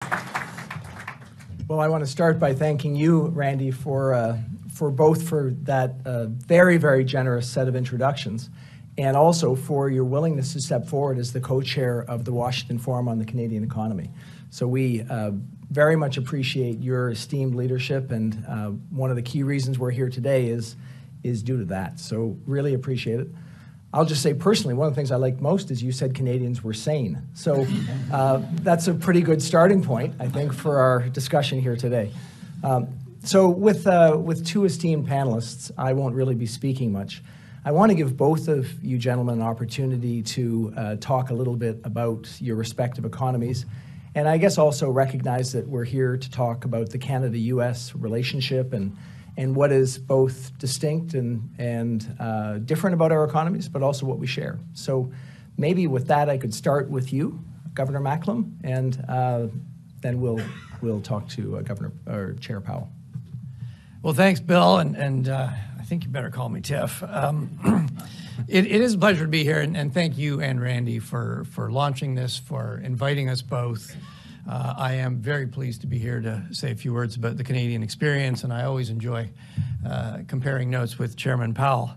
Well, I want to start by thanking you, Randy, for that very, very generous set of introductions, and also for your willingness to step forward as the co-chair of the Washington Forum on the Canadian Economy. So we very much appreciate your esteemed leadership, and one of the key reasons we're here today is due to that. So really appreciate it. I'll just say personally, one of the things I liked most is you said Canadians were sane. So that's a pretty good starting point, I think, for our discussion here today. So with two esteemed panelists, I won't really be speaking much. I want to give both of you gentlemen an opportunity to talk a little bit about your respective economies, and I guess also recognize that we're here to talk about the Canada-U.S. relationship and what is both distinct and different about our economies, but also what we share. So maybe with that, I could start with you, Governor Macklem, and then we'll talk to Chair Powell. Well, thanks, Bill, and I think you better call me Tiff. It is a pleasure to be here, and thank you and Randy for launching this, for inviting us both. I am very pleased to be here to say a few words about the Canadian experience, and I always enjoy comparing notes with Chairman Powell.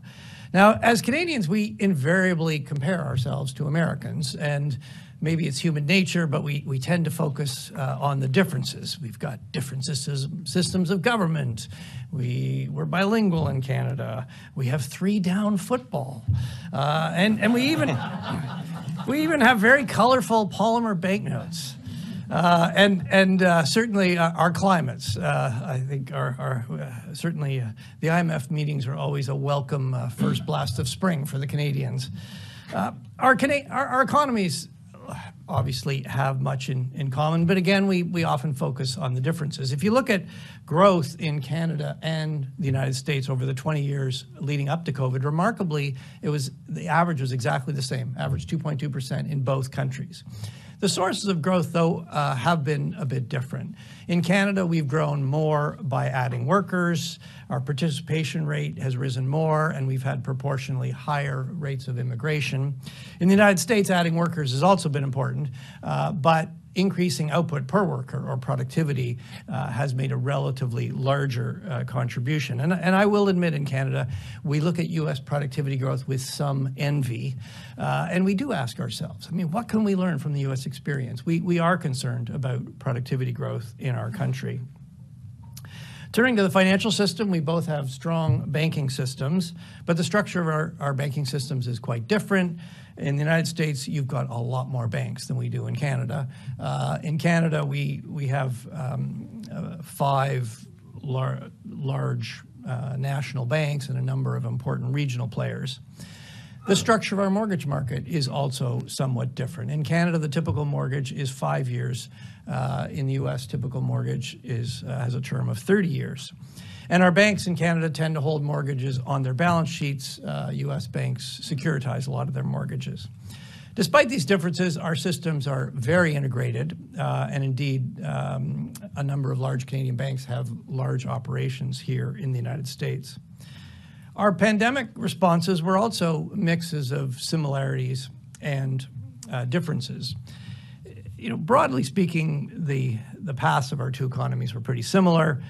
Now, as Canadians, we invariably compare ourselves to Americans, and maybe it's human nature, but we tend to focus on the differences. We've got different systems of government. We're bilingual in Canada. We have 3-down football, and we even have very colorful polymer banknotes. And certainly our climates, I think, are certainly the IMF meetings are always a welcome first blast of spring for the Canadians. Our economies obviously have much in common, but again, we often focus on the differences. If you look at growth in Canada and the United States over the 20 years leading up to COVID, remarkably, the average was exactly the same, average 2.2% in both countries. The sources of growth, though, have been a bit different. In Canada, we've grown more by adding workers. Our participation rate has risen more, and we've had proportionally higher rates of immigration. In the United States, adding workers has also been important, but increasing output per worker or productivity has made a relatively larger contribution. And I will admit, in Canada, we look at U.S. productivity growth with some envy, and we do ask ourselves, I mean, what can we learn from the U.S. experience? We are concerned about productivity growth in our country. Turning to the financial system, we both have strong banking systems, but the structure of our banking systems is quite different. In the United States, you've got a lot more banks than we do in Canada. In Canada, we have 5 large national banks and a number of important regional players. The structure of our mortgage market is also somewhat different. In Canada, the typical mortgage is 5 years. In the U.S., typical mortgage has a term of 30 years. And our banks in Canada tend to hold mortgages on their balance sheets. U.S. banks securitize a lot of their mortgages. Despite these differences, our systems are very integrated, and indeed, a number of large Canadian banks have large operations here in the United States. Our pandemic responses were also mixes of similarities and differences. You know, broadly speaking, the paths of our two economies were pretty similar.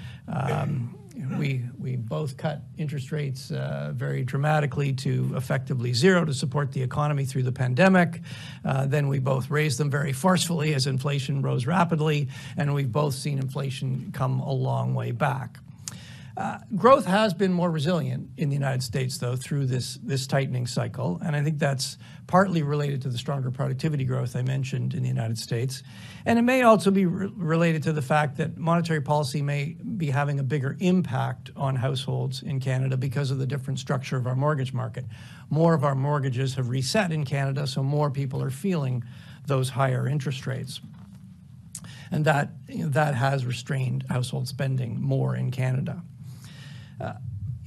We both cut interest rates very dramatically to effectively zero to support the economy through the pandemic. Then we both raised them very forcefully as inflation rose rapidly, and we've both seen inflation come a long way back. Growth has been more resilient in the United States, though, through this tightening cycle, and I think that's partly related to the stronger productivity growth I mentioned in the United States. And it may also be related to the fact that monetary policy may be having a bigger impact on households in Canada because of the different structure of our mortgage market. More of our mortgages have reset in Canada, so more people are feeling those higher interest rates. And that has restrained household spending more in Canada.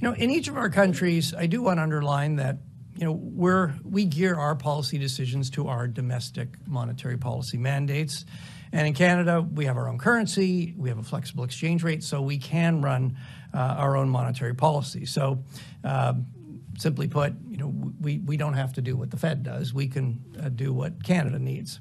In each of our countries, I do want to underline that, we gear our policy decisions to our domestic monetary policy mandates. And in Canada, we have our own currency, we have a flexible exchange rate, so we can run our own monetary policy. So simply put, we don't have to do what the Fed does. We can do what Canada needs.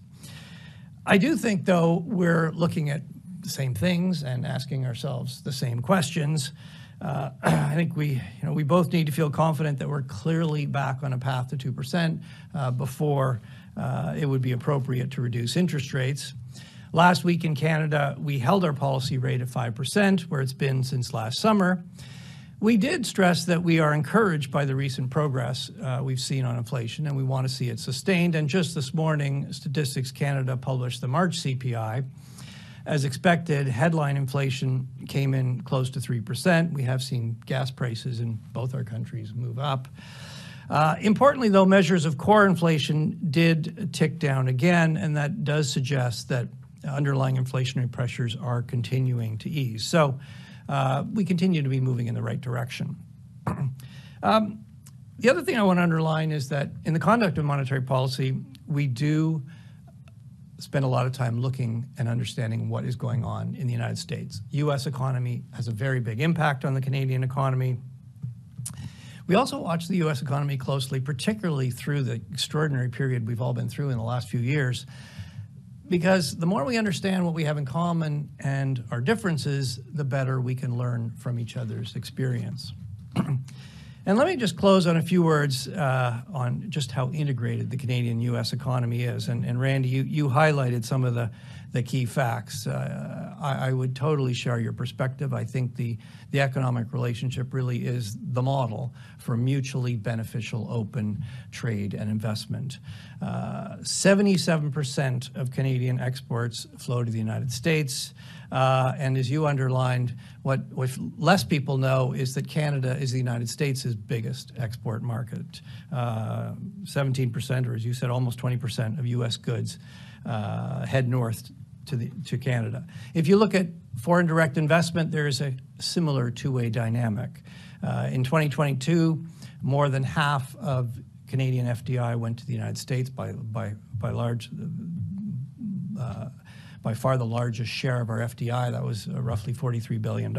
I do think, though, we're looking at the same things and asking ourselves the same questions. I think we both need to feel confident that we're clearly back on a path to 2% before it would be appropriate to reduce interest rates. Last week in Canada, we held our policy rate at 5%, where it's been since last summer. We did stress that we are encouraged by the recent progress we've seen on inflation, and we want to see it sustained. And just this morning, Statistics Canada published the March CPI. As expected, headline inflation came in close to 3%. We have seen gas prices in both our countries move up. Importantly, though, measures of core inflation did tick down again, and that does suggest that underlying inflationary pressures are continuing to ease. So we continue to be moving in the right direction. The other thing I want to underline is that in the conduct of monetary policy, we do spend a lot of time looking and understanding what is going on in the United States. U.S. economy has a very big impact on the Canadian economy. We also watch the U.S. economy closely, particularly through the extraordinary period we've all been through in the last few years, because the more we understand what we have in common and our differences, the better we can learn from each other's experience. And let me just close on a few words on just how integrated the Canadian-U.S. economy is. And Randy, you highlighted some of the key facts. I would totally share your perspective. I think the economic relationship really is the model for mutually beneficial open trade and investment. 77% of Canadian exports flow to the United States. And as you underlined, what less people know is that Canada is the United States' biggest export market. 17%, or as you said, almost 20% of U.S. goods head north to Canada. If you look at foreign direct investment, there is a similar two-way dynamic. In 2022, more than half of Canadian FDI went to the United States by far the largest share of our FDI. That was roughly $43 billion.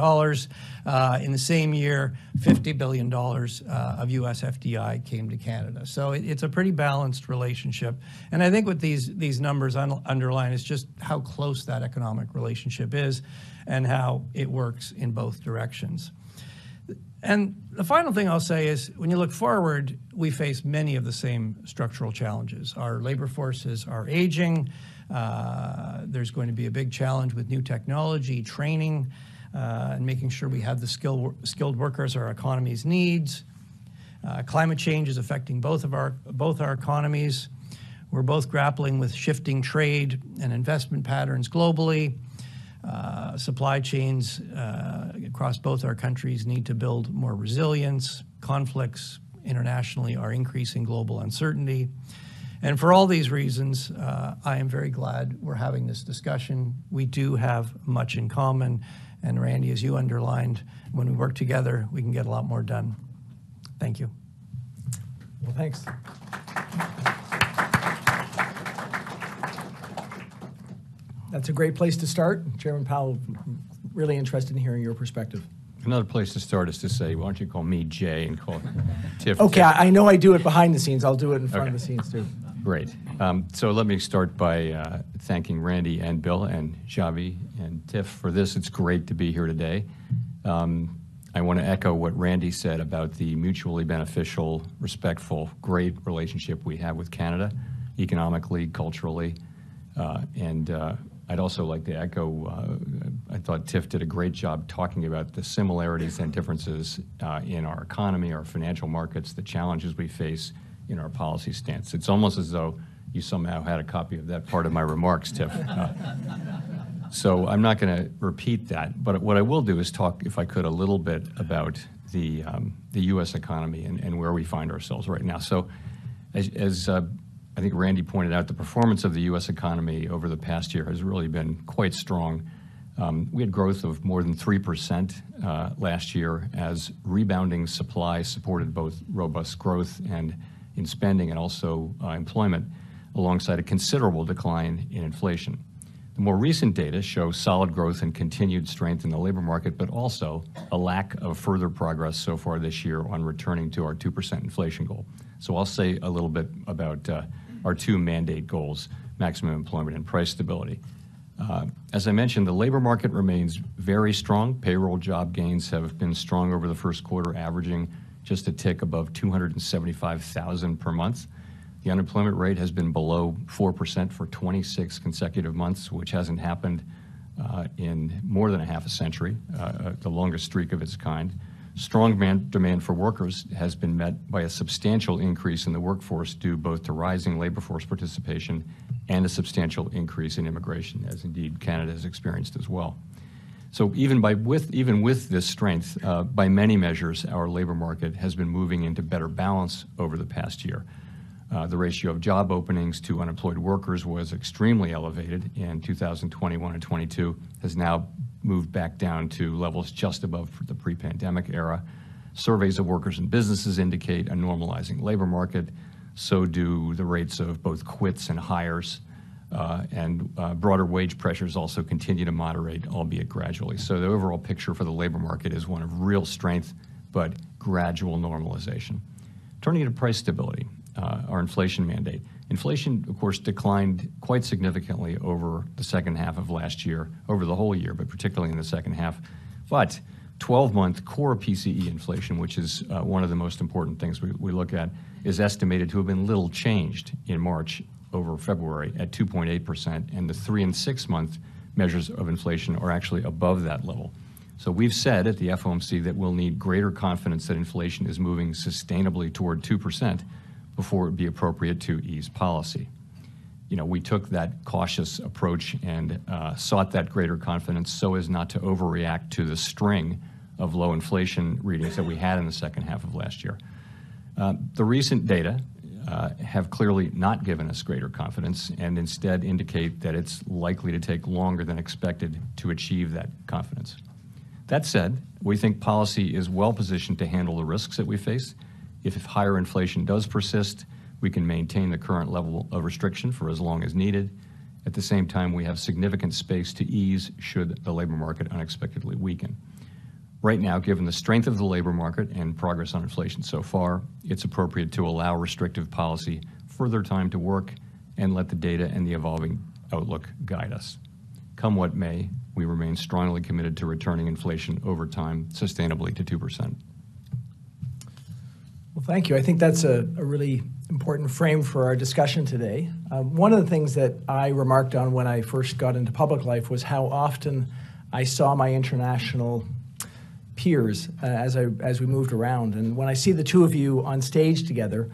In the same year, $50 billion of U.S. FDI came to Canada. So it's a pretty balanced relationship. And I think what these numbers underline is just how close that economic relationship is and how it works in both directions. And the final thing I'll say is, when you look forward, we face many of the same structural challenges. Our labor forces are aging. There's going to be a big challenge with new technology, training, and making sure we have the skilled workers our economies needs. Climate change is affecting both our economies. We're both grappling with shifting trade and investment patterns globally. Supply chains across both our countries need to build more resilience. Conflicts internationally are increasing global uncertainty. And for all these reasons, I am very glad we're having this discussion. We do have much in common. And Randy, as you underlined, when we work together, we can get a lot more done. Thank you. Well, thanks. That's a great place to start. Chairman Powell, really interested in hearing your perspective. Another place to start is to say, why don't you call me Jay and call Tiff? Okay, I know I do it behind the scenes. I'll do it in front of the scenes, too. Great. So let me start by thanking Randy and Bill and Xavi and Tiff for this. It's great to be here today. I want to echo what Randy said about the mutually beneficial, respectful, great relationship we have with Canada, economically, culturally, and I'd also like to echo, I thought Tiff did a great job talking about the similarities and differences in our economy, our financial markets, the challenges we face in our policy stance. It's almost as though you somehow had a copy of that part of my remarks, Tiff. So I'm not going to repeat that, but what I will do is talk, if I could, a little bit about the U.S. economy and where we find ourselves right now. So as I think Randy pointed out, the performance of the U.S. economy over the past year has really been quite strong. We had growth of more than 3% last year as rebounding supply supported both robust growth and in spending and also employment, alongside a considerable decline in inflation. The more recent data show solid growth and continued strength in the labor market, but also a lack of further progress so far this year on returning to our 2% inflation goal. So I'll say a little bit about our two mandate goals, maximum employment and price stability. As I mentioned, the labor market remains very strong. Payroll job gains have been strong over the first quarter, averaging just a tick above 275,000 per month. The unemployment rate has been below 4% for 26 consecutive months, which hasn't happened in more than a half a century, the longest streak of its kind. Strong demand for workers has been met by a substantial increase in the workforce due both to rising labor force participation and a substantial increase in immigration, as indeed Canada has experienced as well. So even with this strength, by many measures, our labor market has been moving into better balance over the past year. The ratio of job openings to unemployed workers was extremely elevated in 2021 and 22, has now moved back down to levels just above the pre-pandemic era. Surveys of workers and businesses indicate a normalizing labor market. So do the rates of both quits and hires. And broader wage pressures also continue to moderate, albeit gradually. So the overall picture for the labor market is one of real strength, but gradual normalization. Turning to price stability, our inflation mandate. Inflation, of course, declined quite significantly over the second half of last year, over the whole year, but particularly in the second half. But 12-month core PCE inflation, which is one of the most important things we look at, is estimated to have been little changed in March over February at 2.8%, and the 3- and 6-month measures of inflation are actually above that level. So we've said at the FOMC that we'll need greater confidence that inflation is moving sustainably toward 2% before it would be appropriate to ease policy. You know, we took that cautious approach and sought that greater confidence so as not to overreact to the string of low inflation readings that we had in the second half of last year. The recent data have clearly not given us greater confidence and instead indicate that it's likely to take longer than expected to achieve that confidence. That said, we think policy is well positioned to handle the risks that we face. If higher inflation does persist, we can maintain the current level of restriction for as long as needed. At the same time, we have significant space to ease should the labor market unexpectedly weaken. Right now, given the strength of the labor market and progress on inflation so far, it's appropriate to allow restrictive policy further time to work and let the data and the evolving outlook guide us. Come what may, we remain strongly committed to returning inflation over time sustainably to 2%. Well, thank you. I think that's a really important frame for our discussion today. One of the things that I remarked on when I first got into public life was how often I saw my international peers as we moved around. And when I see the two of you on stage together,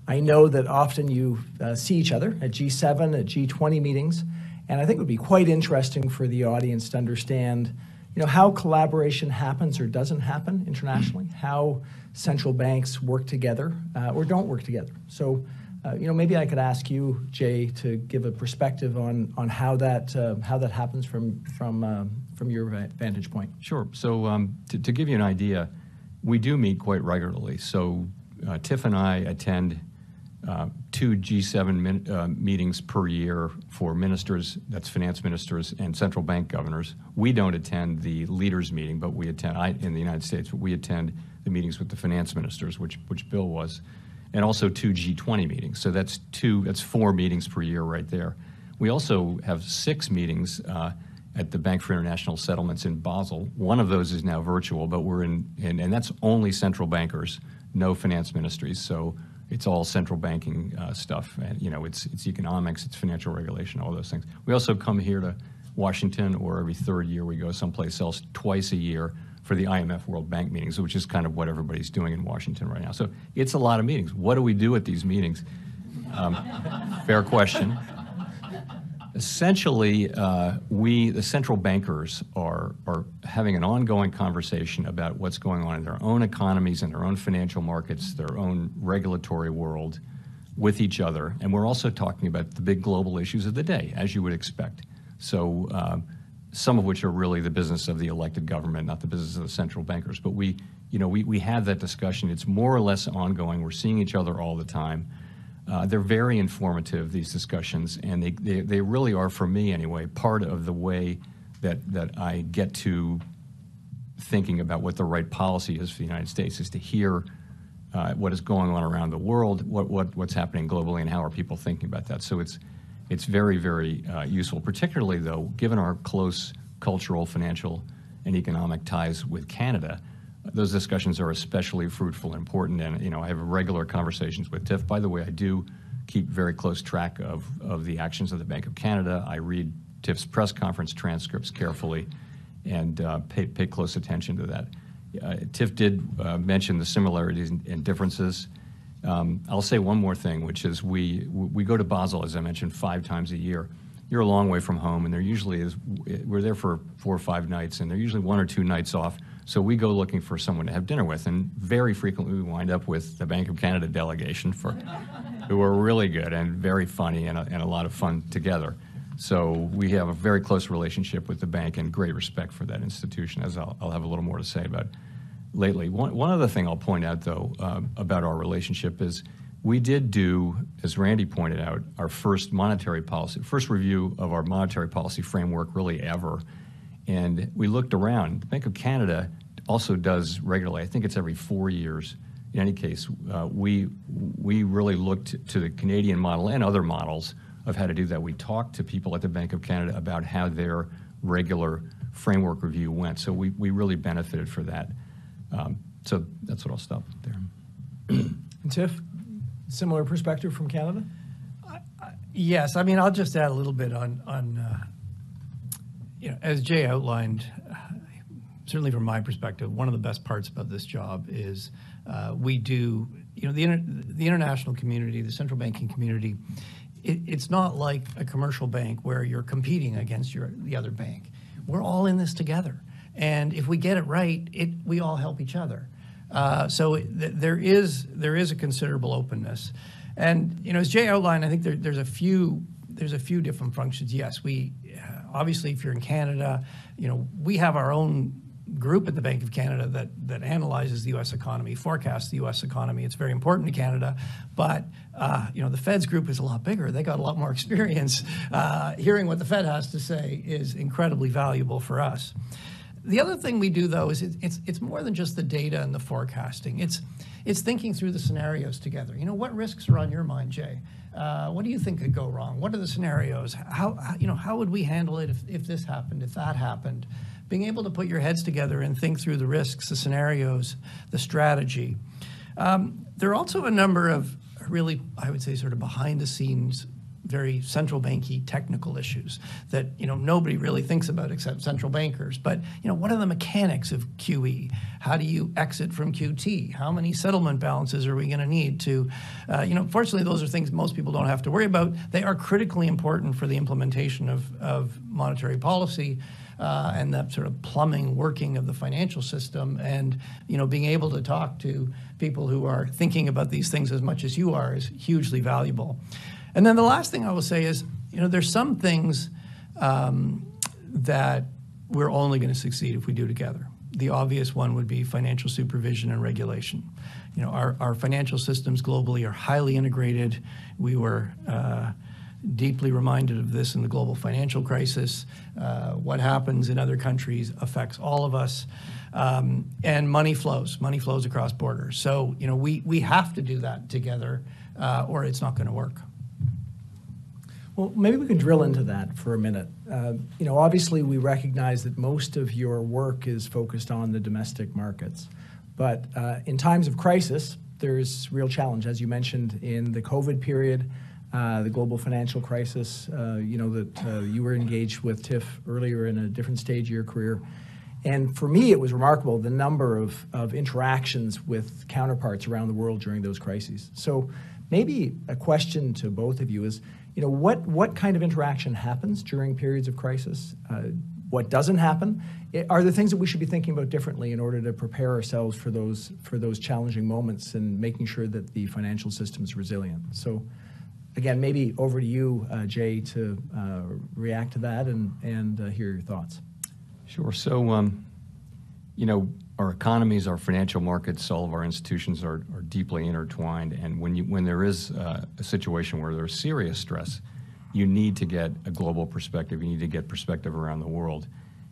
I know that often you see each other at G7, at G20 meetings, and I think it would be quite interesting for the audience to understand, you know, how collaboration happens or doesn't happen internationally, how central banks work together or don't work together. So, you know, maybe I could ask you, Jay, to give a perspective on how that happens from your vantage point. Sure. So to give you an idea, we do meet quite regularly. So Tiff and I attend 2 G7 meetings per year for ministers, that's finance ministers and central bank governors. We don't attend the leaders meeting, but we attend, in the United States, but we attend the meetings with the finance ministers, which Bill was, and also 2 G20 meetings. So that's 4 meetings per year right there. We also have 6 meetings at the Bank for International Settlements in Basel. One of those is now virtual, but we're and that's only central bankers, no finance ministries. So it's all central banking stuff, and you know, it's economics, it's financial regulation, all those things. We also come here to Washington, or every 3rd year we go someplace else, twice a year for the IMF World Bank meetings, which is kind of what everybody's doing in Washington right now. So it's a lot of meetings. What do we do at these meetings? Fair question. Essentially, the central bankers, are having an ongoing conversation about what's going on in their own economies and their own financial markets, their own regulatory world with each other. And we're also talking about the big global issues of the day, as you would expect. So some of which are really the business of the elected government, not the business of the central bankers. But we have that discussion. It's more or less ongoing. We're seeing each other all the time. They're very informative, these discussions, and they really are, for me anyway, part of the way that I get to thinking about what the right policy is for the United States, is to hear what is going on around the world, what's happening globally, and how are people thinking about that. So it's very, very useful, particularly, though, given our close cultural, financial, and economic ties with Canada. Those discussions are especially fruitful and important, and I have regular conversations with Tiff. By the way, I do keep very close track of the actions of the Bank of Canada. I read Tiff's press conference transcripts carefully and pay close attention to that. Tiff did mention the similarities and differences. I'll say one more thing, which is we go to Basel, as I mentioned, 5 times a year. You're a long way from home, and we're there for 4 or 5 nights, and there are usually 1 or 2 nights off. So we go looking for someone to have dinner with, and very frequently we wind up with the Bank of Canada delegation who are really good and very funny and a lot of fun together. So we have a very close relationship with the bank and great respect for that institution, as I'll have a little more to say about lately. One other thing I'll point out, though, about our relationship is we did do, as Randy pointed out, our first review of our monetary policy framework really ever. And we looked around. The Bank of Canada also does regularly. I think it's every 4 years. In any case, we really looked to the Canadian model and other models of how to do that. We talked to people at the Bank of Canada about how their regular framework review went. So we really benefited for that. So that's what I'll stop there. And Tiff, similar perspective from Canada? Yes, I mean, I'll just add a little bit on as Jay outlined, certainly from my perspective, one of the best parts about this job is we do, the international community, the central banking community, it's not like a commercial bank where you're competing against the other bank. We're all in this together. And if we get it right, we all help each other. So there is a considerable openness. And as Jay outlined, I think there's a few different functions. Yes, we obviously, if you're in Canada, we have our own group at the Bank of Canada that analyzes the U.S. economy, forecasts the U.S. economy. It's very important to Canada, but the Fed's group is a lot bigger. They got a lot more experience. Hearing what the Fed has to say is incredibly valuable for us. The other thing we do, though, is it's more than just the data and the forecasting. It's thinking through the scenarios together. What risks are on your mind, Jay? What do you think could go wrong? What are the scenarios? How would we handle it if this happened, if that happened? Being able to put your heads together and think through the risks, the scenarios, the strategy. There are also a number of really, I would say, sort of behind the scenes, very central banky technical issues that nobody really thinks about except central bankers. But what are the mechanics of QE? How do you exit from QT? How many settlement balances are we going to need to? Fortunately, those are things most people don't have to worry about. They are critically important for the implementation of monetary policy. And that sort of plumbing working of the financial system, and being able to talk to people who are thinking about these things as much as you are is hugely valuable. And then the last thing I will say is, there's some things that we're only going to succeed if we do together. The obvious one would be financial supervision and regulation. Our financial systems globally are highly integrated. We were deeply reminded of this in the global financial crisis. What happens in other countries affects all of us. And money flows across borders. So, we have to do that together or it's not going to work. Well, maybe we can drill into that for a minute. Obviously we recognize that most of your work is focused on the domestic markets. But in times of crisis, there's real challenge. As you mentioned, in the COVID period, the global financial crisis, that you were engaged with, Tiff, earlier in a different stage of your career. And for me, it was remarkable the number of interactions with counterparts around the world during those crises. So maybe a question to both of you is, what kind of interaction happens during periods of crisis? What doesn't happen? Are there things that we should be thinking about differently in order to prepare ourselves for those challenging moments and making sure that the financial system is resilient? So again, maybe over to you, Jay, to react to that and hear your thoughts. Sure. So, our economies, our financial markets, all of our institutions are deeply intertwined. And when there is a situation where there's serious stress, you need to get a global perspective. You need to get perspective around the world,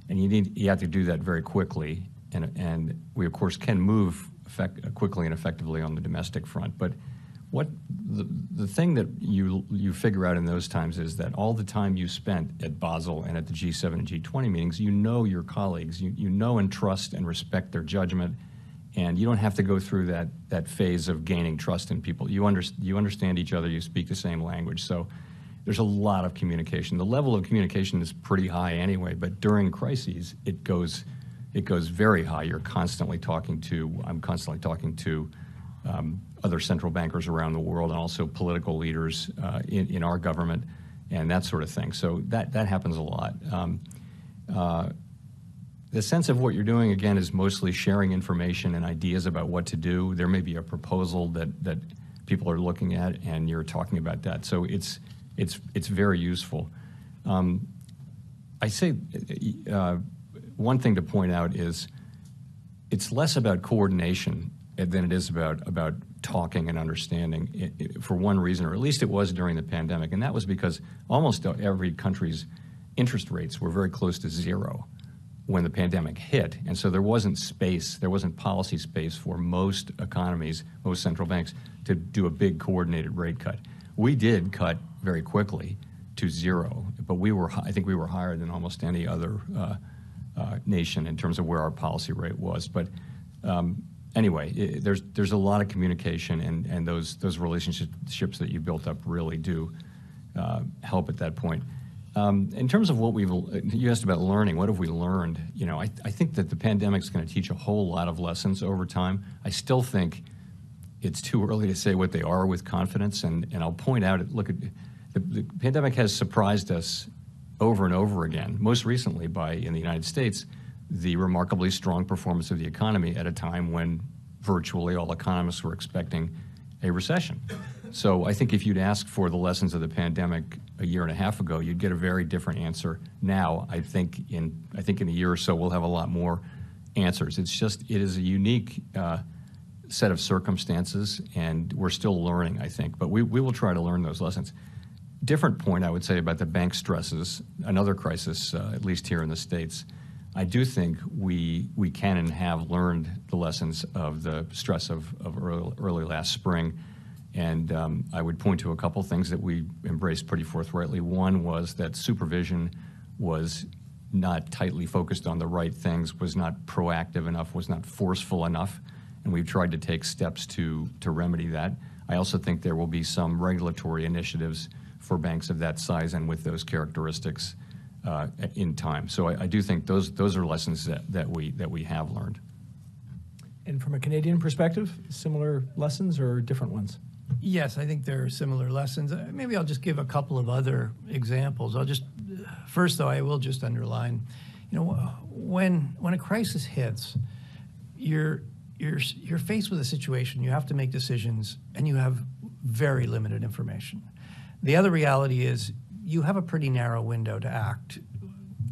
and you have to do that very quickly. And we of course can move quickly and effectively on the domestic front, but what the thing that you figure out in those times is that all the time you spent at Basel and at the G7 and G20 meetings, you know your colleagues, you know and trust and respect their judgment, and you don't have to go through that phase of gaining trust in people. You understand each other, you speak the same language, so there's a lot of communication. The level of communication is pretty high anyway, but during crises, it goes very high. I'm constantly talking to other central bankers around the world, and also political leaders in our government, and that sort of thing. So that happens a lot. The sense of what you're doing, again, is mostly sharing information and ideas about what to do. There may be a proposal that people are looking at, and you're talking about that. So it's very useful. I say one thing to point out is it's less about coordination than it is about talking and understanding, for one reason, or at least it was during the pandemic, and that was because almost every country's interest rates were very close to zero when the pandemic hit, and so there wasn't policy space for most economies, most central banks, to do a big coordinated rate cut. We did cut very quickly to zero, but I think we were higher than almost any other nation in terms of where our policy rate was. But anyway, there's a lot of communication, and those relationships that you built up really do help at that point. In terms of you asked about learning, what have we learned? I think that the pandemic's going to teach a whole lot of lessons over time. I still think it's too early to say what they are with confidence, and I'll point out, the pandemic has surprised us over and over again, most recently in the United States, the remarkably strong performance of the economy at a time when virtually all economists were expecting a recession. So I think if you'd asked for the lessons of the pandemic a year and a half ago, you'd get a very different answer now. I think in a year or so we'll have a lot more answers. It is a unique set of circumstances, and we're still learning, I think. But we will try to learn those lessons. Different point, I would say, about the bank stresses, another crisis, at least here in the States. I do think we can and have learned the lessons of the stress of early last spring. And I would point to a couple things that we embraced pretty forthrightly. One was that supervision was not tightly focused on the right things, was not proactive enough, was not forceful enough, and we've tried to take steps to remedy that. I also think there will be some regulatory initiatives for banks of that size and with those characteristics in time. So I do think those are lessons that we have learned. And from a Canadian perspective, similar lessons or different ones? Yes, I think there are similar lessons. Maybe I'll just give a couple of other examples. First though, I will just underline, when a crisis hits, you're faced with a situation, you have to make decisions, and you have very limited information. The other reality is you have a pretty narrow window to act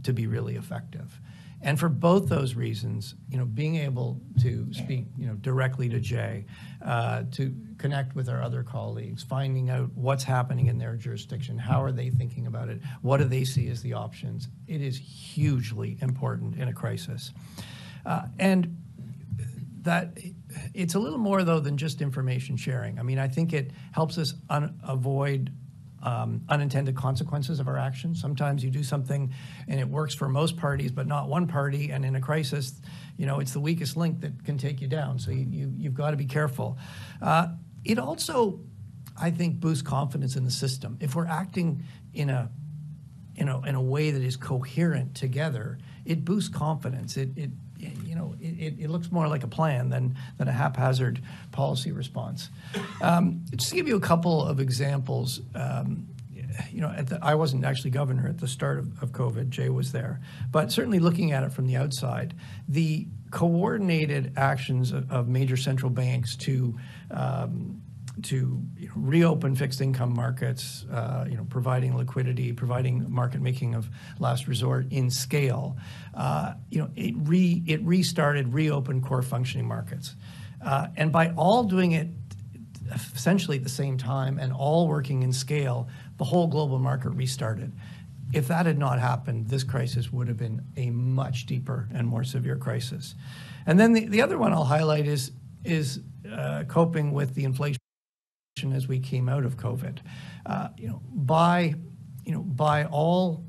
to be really effective. And for both those reasons, being able to speak, directly to Jay, to connect with our other colleagues, finding out what's happening in their jurisdiction, how are they thinking about it, what do they see as the options, it is hugely important in a crisis. And that it's a little more, though, than just information sharing. I mean, I think it helps us avoid unintended consequences of our actions. Sometimes you do something and it works for most parties, but not one party. And in a crisis, it's the weakest link that can take you down. So you've got to be careful. It also, I think, boosts confidence in the system. If we're acting in a way that is coherent together, it boosts confidence. It looks more like a plan than a haphazard policy response. Just to give you a couple of examples, I wasn't actually governor at the start of COVID. Jay was there. But certainly looking at it from the outside, the coordinated actions of major central banks to reopen fixed income markets, providing liquidity, providing market making of last resort in scale. It reopened core functioning markets. And by all doing it essentially at the same time and all working in scale, the whole global market restarted. If that had not happened, this crisis would have been a much deeper and more severe crisis. And then the other one I'll highlight is coping with the inflation as we came out of COVID. By all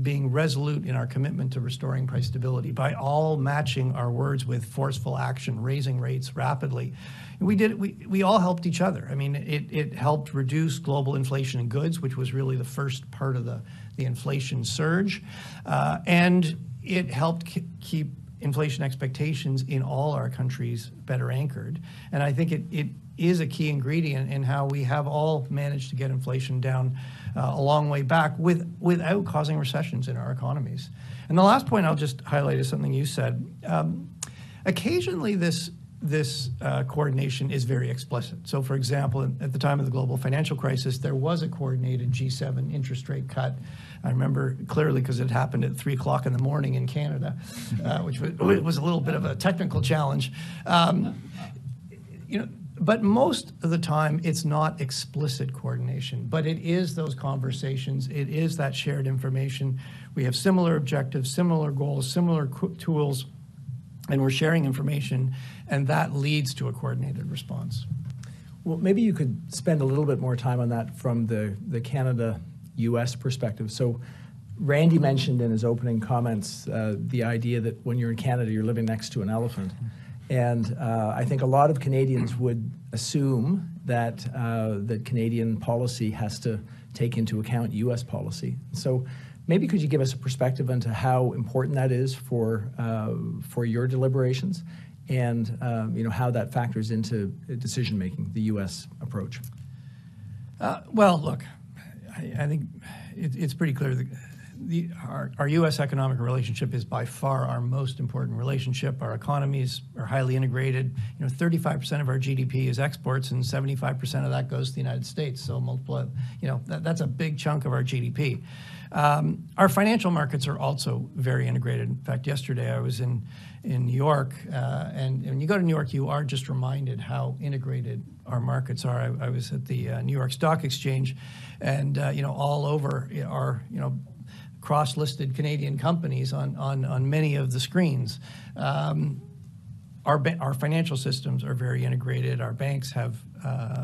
being resolute in our commitment to restoring price stability, by all matching our words with forceful action, raising rates rapidly, we all helped each other. I mean, it helped reduce global inflation in goods, which was really the first part of the inflation surge, and it helped keep inflation expectations in all our countries better anchored. And I think it is a key ingredient in how we have all managed to get inflation down a long way back without causing recessions in our economies. And the last point I'll just highlight is something you said. Occasionally this coordination is very explicit. So for example, at the time of the global financial crisis, there was a coordinated G7 interest rate cut. I remember clearly because it happened at 3 o'clock in the morning in Canada, which was a little bit of a technical challenge. But most of the time, it's not explicit coordination, but it is those conversations. It is that shared information. We have similar objectives, similar goals, similar tools, and we're sharing information, and that leads to a coordinated response. Well, maybe you could spend a little bit more time on that from the Canada-U.S. perspective. So Randy mentioned in his opening comments the idea that when you're in Canada, you're living next to an elephant. And I think a lot of Canadians would assume that that Canadian policy has to take into account U.S. policy. So maybe could you give us a perspective into how important that is for your deliberations, and how that factors into decision making, the U.S. approach? Well, look, I think it's pretty clear that our U.S. economic relationship is by far our most important relationship. Our economies are highly integrated. 35% of our GDP is exports, and 75% of that goes to the United States. So multiply, that's a big chunk of our GDP. Our financial markets are also very integrated. In fact, yesterday I was in New York, and when you go to New York, you are just reminded how integrated our markets are. I was at the New York Stock Exchange, and all over are cross-listed Canadian companies on many of the screens. Our financial systems are very integrated. Our banks have,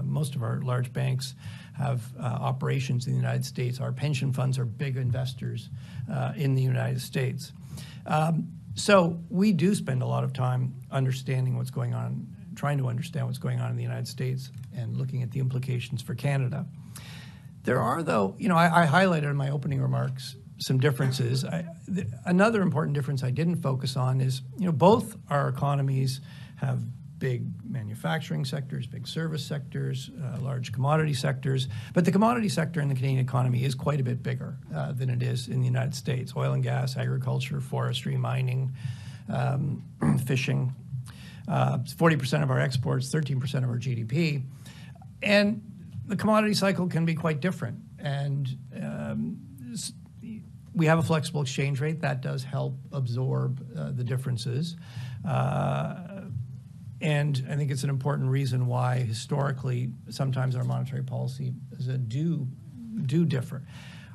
most of our large banks have operations in the United States. Our pension funds are big investors in the United States. So we do spend a lot of time understanding what's going on, trying to understand what's going on in the United States and looking at the implications for Canada. There are, though, I highlighted in my opening remarks some differences. Another important difference I didn't focus on is, both our economies have big manufacturing sectors, big service sectors, large commodity sectors, but the commodity sector in the Canadian economy is quite a bit bigger than it is in the United States. Oil and gas, agriculture, forestry, mining, fishing, 40% of our exports, 13% of our GDP. And the commodity cycle can be quite different. And we have a flexible exchange rate that does help absorb the differences. And I think it's an important reason why historically sometimes our monetary policy do differ.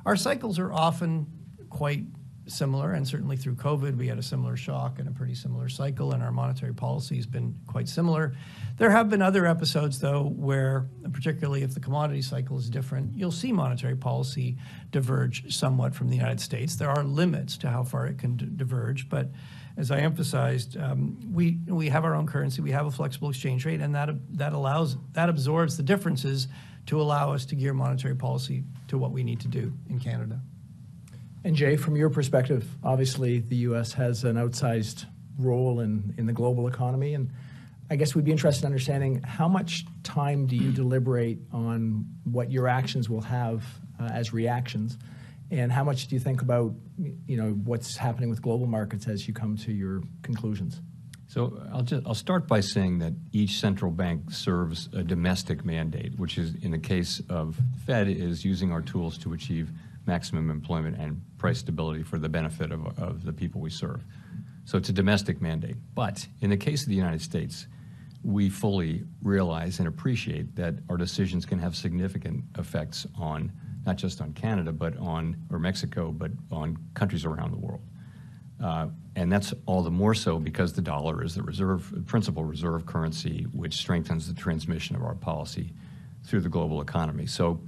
Our cycles are often quite similar, and certainly through COVID we had a similar shock and a pretty similar cycle, and our monetary policy has been quite similar. There have been other episodes, though, where, particularly if the commodity cycle is different, you'll see monetary policy diverge somewhat from the United States. There are limits to how far it can diverge, but as I emphasized, we have our own currency, we have a flexible exchange rate, and that absorbs the differences to allow us to gear monetary policy to what we need to do in Canada. And Jay, from your perspective, obviously the U.S. has an outsized role in the global economy, and I guess we'd be interested in understanding how much time do you deliberate on what your actions will have as reactions, and how much do you think about what's happening with global markets as you come to your conclusions? So I'll start by saying that each central bank serves a domestic mandate, which is, in the case of Fed, is using our tools to achieve maximum employment and price stability for the benefit of the people we serve. So it's a domestic mandate. But in the case of the United States, we fully realize and appreciate that our decisions can have significant effects on, not just on Canada, or Mexico, but on countries around the world. And that's all the more so because the dollar is the principal reserve currency, which strengthens the transmission of our policy through the global economy. So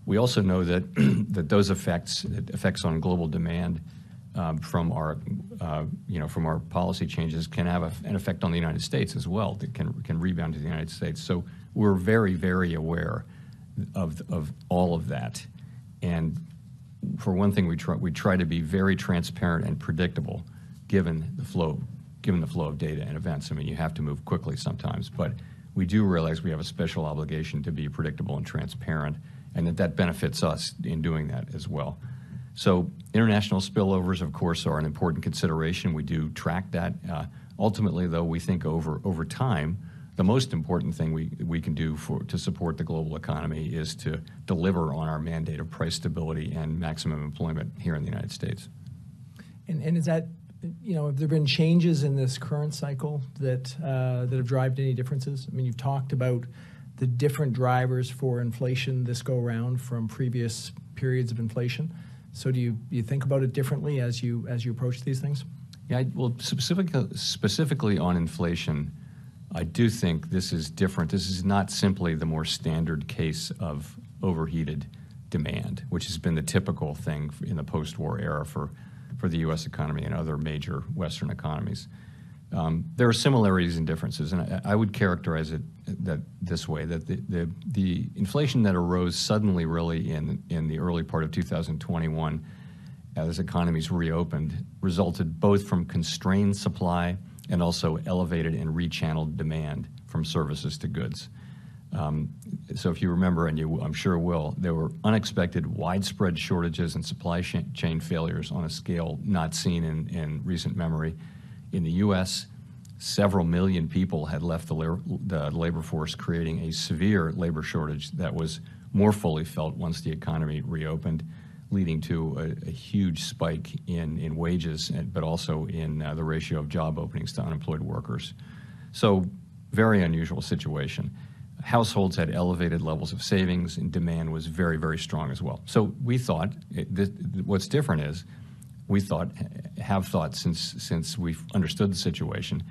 we also know that that those effects on global demand from our policy changes can have an effect on the United States as well. That can rebound to the United States. So we're very, very aware of all of that. And for one thing, we try to be very transparent and predictable, given the flow of data and events. I mean, you have to move quickly sometimes, but we do realize we have a special obligation to be predictable and transparent, and that benefits us in doing that as well. So international spillovers, of course, are an important consideration. We do track that. Ultimately, though, we think over time, the most important thing we can do to support the global economy is to deliver on our mandate of price stability and maximum employment here in the United States. And is that, have there been changes in this current cycle that have driven any differences? I mean, you've talked about the different drivers for inflation this go around from previous periods of inflation. So do you think about it differently as you approach these things? Yeah, well, specifically on inflation, I do think this is different. This is not simply the more standard case of overheated demand, which has been the typical thing in the post-war era for the U.S. economy and other major Western economies. There are similarities and differences, and I would characterize it this way, that the inflation that arose suddenly really in the early part of 2021 as economies reopened resulted both from constrained supply and also elevated and rechanneled demand from services to goods. So if you remember, and I'm sure will, there were unexpected widespread shortages and supply chain failures on a scale not seen in recent memory. In the U.S., several million people had left the labor force, creating a severe labor shortage that was more fully felt once the economy reopened, leading to a huge spike in wages, but also in the ratio of job openings to unemployed workers. So very unusual situation. Households had elevated levels of savings, and demand was very, very strong as well. So we thought, what's different is, have thought since we've understood the situation,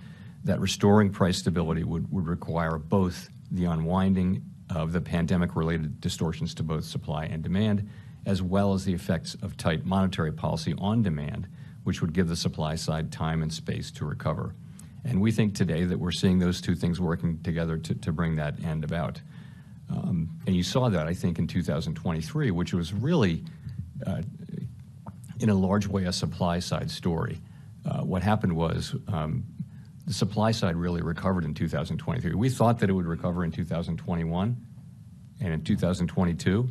that restoring price stability would require both the unwinding of the pandemic-related distortions to both supply and demand, as well as the effects of tight monetary policy on demand, which would give the supply side time and space to recover. And we think today that we're seeing those two things working together to bring that end about. And you saw that, I think, in 2023, which was really, in a large way, a supply-side story. What happened was the supply side really recovered in 2023. We thought that it would recover in 2021, and in 2022,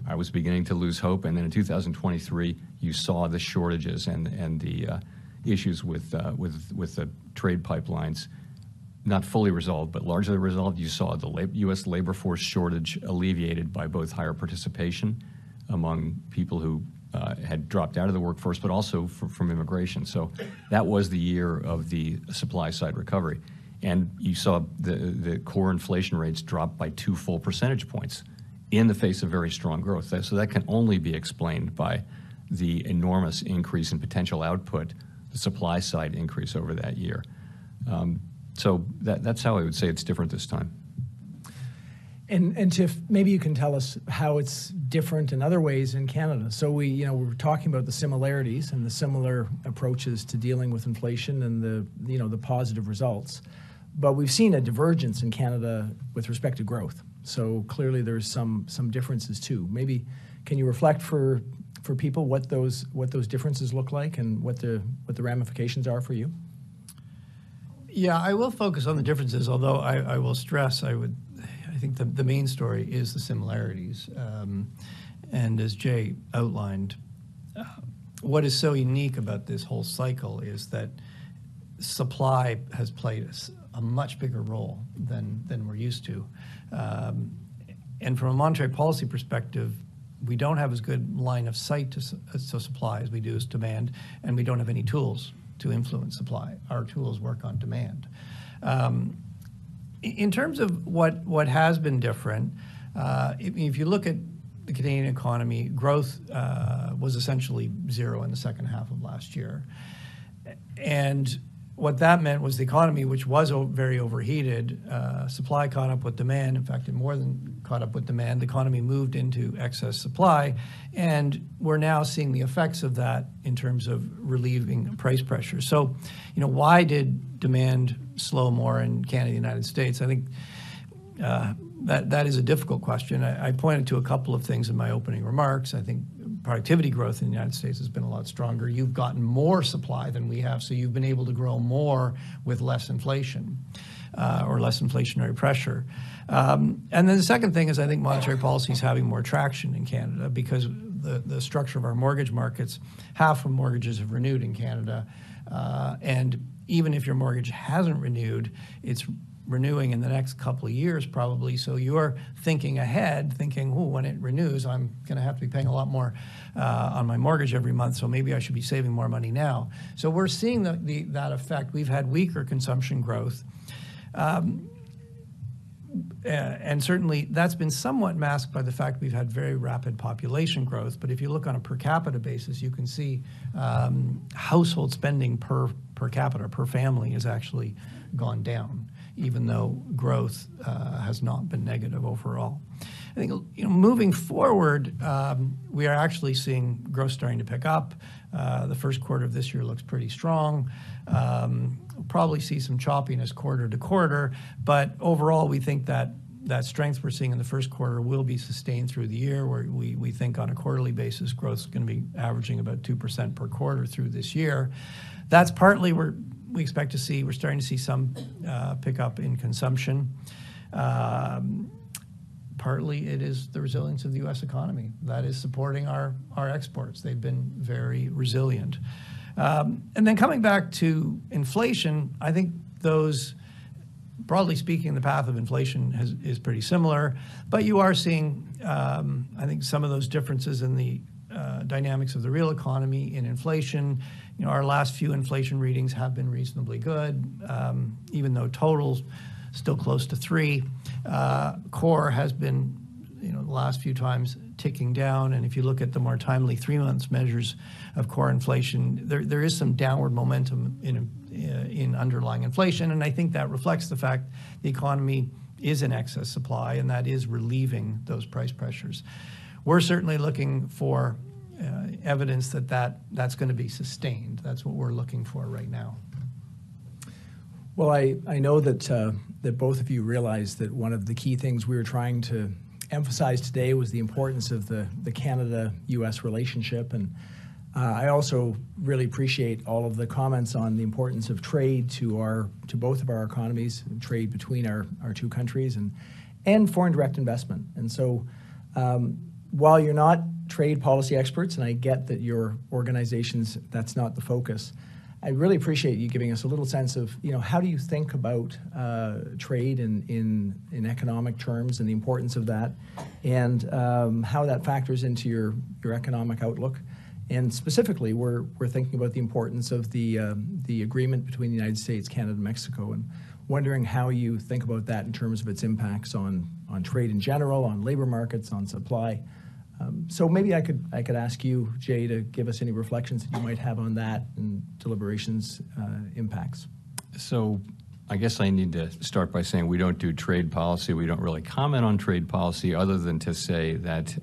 I was beginning to lose hope. And then in 2023, you saw the shortages and the issues with the trade pipelines not fully resolved, but largely resolved. You saw the U.S. labor force shortage alleviated by both higher participation among people who had dropped out of the workforce, but also from immigration. So that was the year of the supply side recovery. And you saw the core inflation rates drop by 2 full percentage points in the face of very strong growth. So that can only be explained by the enormous increase in potential output, the supply side increase over that year. So that's how I would say it's different this time. And Tiff, maybe you can tell us how it's different in other ways in Canada. So we were talking about the similarities and the similar approaches to dealing with inflation and the positive results, but we've seen a divergence in Canada with respect to growth. So clearly there's some differences too. Maybe can you reflect for people what those differences look like and what the ramifications are for you? Yeah, I will focus on the differences, although I will stress I think the main story is the similarities. And as Jay outlined, what is so unique about this whole cycle is that supply has played a much bigger role than we're used to. And from a monetary policy perspective, we don't have as good line of sight to supply as we do as demand, and we don't have any tools to influence supply. Our tools work on demand. In terms of what has been different, if you look at the Canadian economy, growth was essentially zero in the second half of last year. And what that meant was the economy, which was very overheated, supply caught up with demand. In fact, it more than caught up with demand. The economy moved into excess supply, and we're now seeing the effects of that in terms of relieving price pressure. So, why did demand slow more in Canada and the United States? I think that is a difficult question. I pointed to a couple of things in my opening remarks. I think productivity growth in the United States has been a lot stronger. You've gotten more supply than we have, so you've been able to grow more with less inflation or less inflationary pressure. And then the second thing is I think monetary policy is having more traction in Canada because the structure of our mortgage markets, half of mortgages have renewed in Canada. And even if your mortgage hasn't renewed, it's renewing in the next couple of years probably, so you're thinking ahead, thinking, oh, when it renews, I'm going to have to be paying a lot more on my mortgage every month, so maybe I should be saving more money now. So we're seeing that effect. We've had weaker consumption growth, and certainly that's been somewhat masked by the fact we've had very rapid population growth, but if you look on a per capita basis, you can see household spending per capita, per family, has actually gone down, even though growth has not been negative overall. I think moving forward, we are actually seeing growth starting to pick up. The first quarter of this year looks pretty strong. We'll probably see some choppiness quarter to quarter, but overall we think that strength we're seeing in the first quarter will be sustained through the year, where we think on a quarterly basis growth is going to be averaging about 2% per quarter through this year. That's partly we're starting to see some pickup in consumption. Partly it is the resilience of the U.S. economy that is supporting our exports. They've been very resilient. And then coming back to inflation, I think those, broadly speaking, the path of inflation is pretty similar, but you are seeing, I think, some of those differences in the dynamics of the real economy in inflation. Our last few inflation readings have been reasonably good, even though total's still close to 3. Core has been, the last few times ticking down, and if you look at the more timely 3-month measures of core inflation, there is some downward momentum in underlying inflation, and I think that reflects the fact the economy is in excess supply, and that is relieving those price pressures. We're certainly looking for evidence that's going to be sustained. That's what we're looking for right now. Well, I know that both of you realize that one of the key things we were trying to emphasize today was the importance of the Canada-U.S. relationship, and I also really appreciate all of the comments on the importance of trade to both of our economies, trade between our two countries, and foreign direct investment. And so, while you're not trade policy experts, and I get that your organizations, that's not the focus, I really appreciate you giving us a little sense of, how do you think about trade in economic terms and the importance of that, and how that factors into your economic outlook. And specifically, we're thinking about the importance of the agreement between the United States, Canada, and Mexico, and wondering how you think about that in terms of its impacts on trade in general, on labor markets, on supply. So maybe I could ask you, Jay, to give us any reflections that you might have on that and deliberations impacts. So I guess I need to start by saying we don't do trade policy. We don't really comment on trade policy other than to say that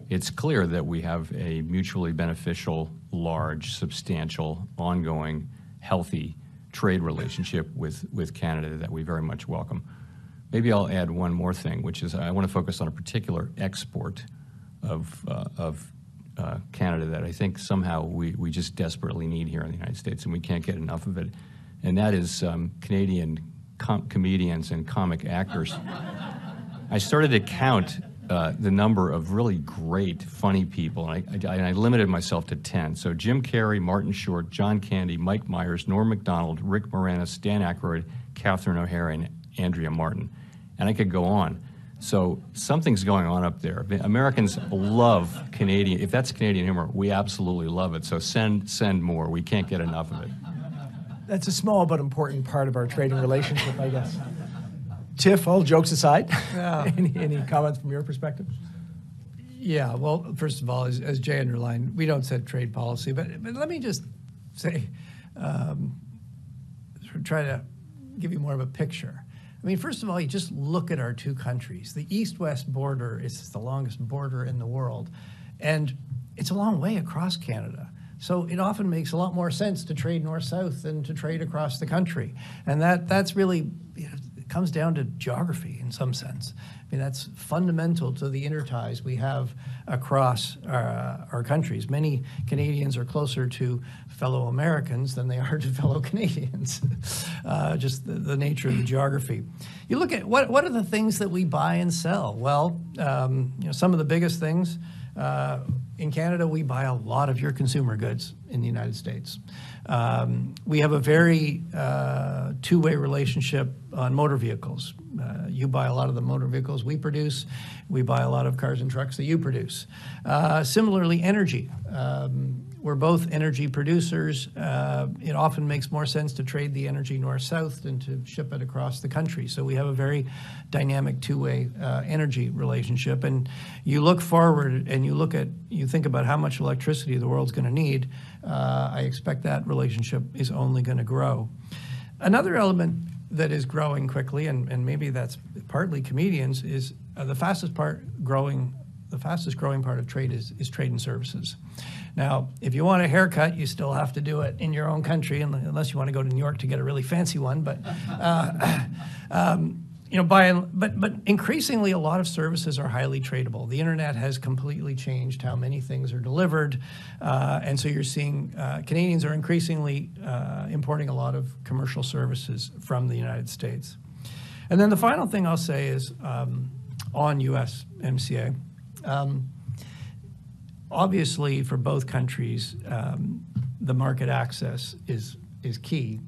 it's clear that we have a mutually beneficial, large, substantial, ongoing, healthy trade relationship with Canada that we very much welcome. Maybe I'll add one more thing, which is I want to focus on a particular export of Canada that I think somehow we just desperately need here in the United States, and we can't get enough of it, and that is Canadian comedians and comic actors. I started to count the number of really great, funny people, and I limited myself to 10. So Jim Carrey, Martin Short, John Candy, Mike Myers, Norm Macdonald, Rick Moranis, Dan Aykroyd, Catherine O'Hara, and Andrea Martin, and I could go on. So something's going on up there. Americans love Canadian. If that's Canadian humor, we absolutely love it. So send more. We can't get enough of it. That's a small but important part of our trading relationship, I guess. Tiff, all jokes aside, Yeah. any comments from your perspective? Yeah, well, first of all, as Jay underlined, we don't set trade policy, but let me just say, sort of try to give you more of a picture. I mean, first of all, you just look at our two countries. The east-west border is the longest border in the world, and it's a long way across Canada. So it often makes a lot more sense to trade north-south than to trade across the country. And that's really, it comes down to geography in some sense. I mean, that's fundamental to the interties we have across our countries. Many Canadians are closer to fellow Americans than they are to fellow Canadians, just the nature of the geography. You look at what are the things that we buy and sell? Well, some of the biggest things, in Canada, we buy a lot of your consumer goods in the United States. We have a very two-way relationship on motor vehicles. You buy a lot of the motor vehicles we produce. We buy a lot of cars and trucks that you produce. Similarly, energy. We're both energy producers. It often makes more sense to trade the energy north-south than to ship it across the country. So we have a very dynamic two-way energy relationship. And you look forward and you think about how much electricity the world's going to need. I expect that relationship is only going to grow. Another element that is growing quickly, and maybe that's partly comedians, is the fastest growing part of trade is trade and services. Now, if you want a haircut, you still have to do it in your own country, unless you want to go to New York to get a really fancy one. But but increasingly, a lot of services are highly tradable. The internet has completely changed how many things are delivered, and so you're seeing Canadians are increasingly importing a lot of commercial services from the United States. And then the final thing I'll say is on USMCA. Obviously, for both countries, the market access is key.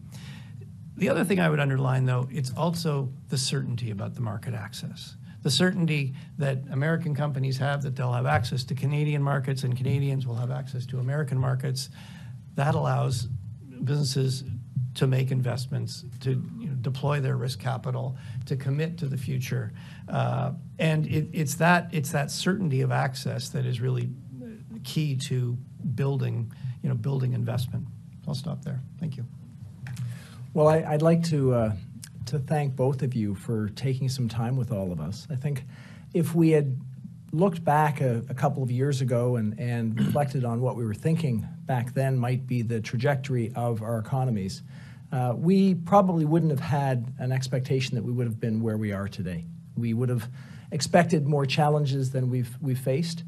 The other thing I would underline, though, it's also the certainty about the market access. The certainty that American companies have that they'll have access to Canadian markets and Canadians will have access to American markets. That allows businesses to make investments, to deploy their risk capital, to commit to the future. And it's that certainty of access that is really key to building investment. I'll stop there. Thank you. Well, I'd like to thank both of you for taking some time with all of us. I think if we had looked back a couple of years ago and reflected on what we were thinking back then might be the trajectory of our economies, we probably wouldn't have had an expectation that we would have been where we are today. We would have expected more challenges than we've faced.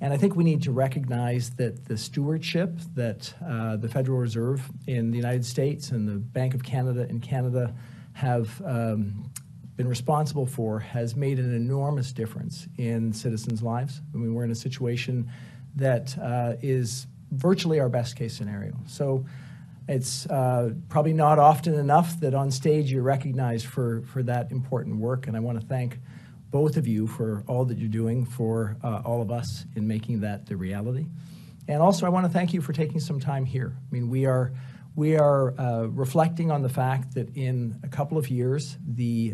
And I think we need to recognize that the stewardship that the Federal Reserve in the United States and the Bank of Canada in Canada have been responsible for has made an enormous difference in citizens' lives. I mean, we're in a situation that is virtually our best case scenario. So it's probably not often enough that on stage you're recognized for that important work, and I want to thank both of you for all that you're doing for all of us in making that the reality. And also I want to thank you for taking some time here. I mean, we are reflecting on the fact that in a couple of years, the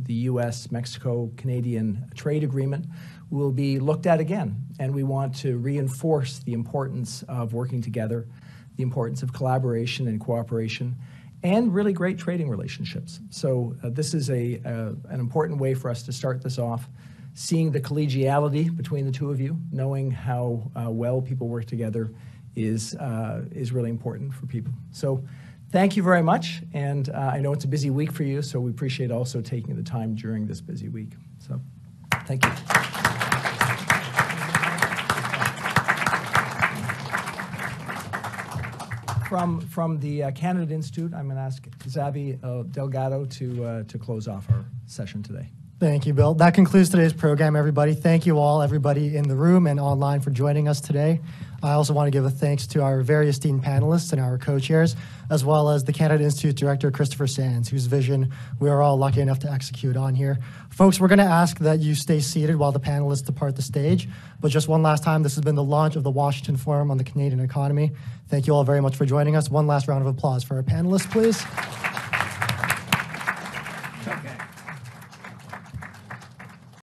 U.S.-Mexico-Canadian trade agreement will be looked at again. And we want to reinforce the importance of working together, the importance of collaboration and cooperation, and really great trading relationships. So this is an important way for us to start this off, seeing the collegiality between the two of you, knowing how well people work together is really important for people. So thank you very much, and I know it's a busy week for you, so we appreciate also taking the time during this busy week. So thank you. From the Canada Institute, I'm going to ask Xavi Delgado to close off our session today. Thank you, Bill. That concludes today's program, everybody. Thank you all, everybody in the room and online, for joining us today. I also want to give a thanks to our very esteemed panelists and our co-chairs, as well as the Canada Institute Director, Christopher Sands, whose vision we are all lucky enough to execute on here. Folks, we're going to ask that you stay seated while the panelists depart the stage. But just one last time, this has been the launch of the Washington Forum on the Canadian Economy. Thank you all very much for joining us. One last round of applause for our panelists, please.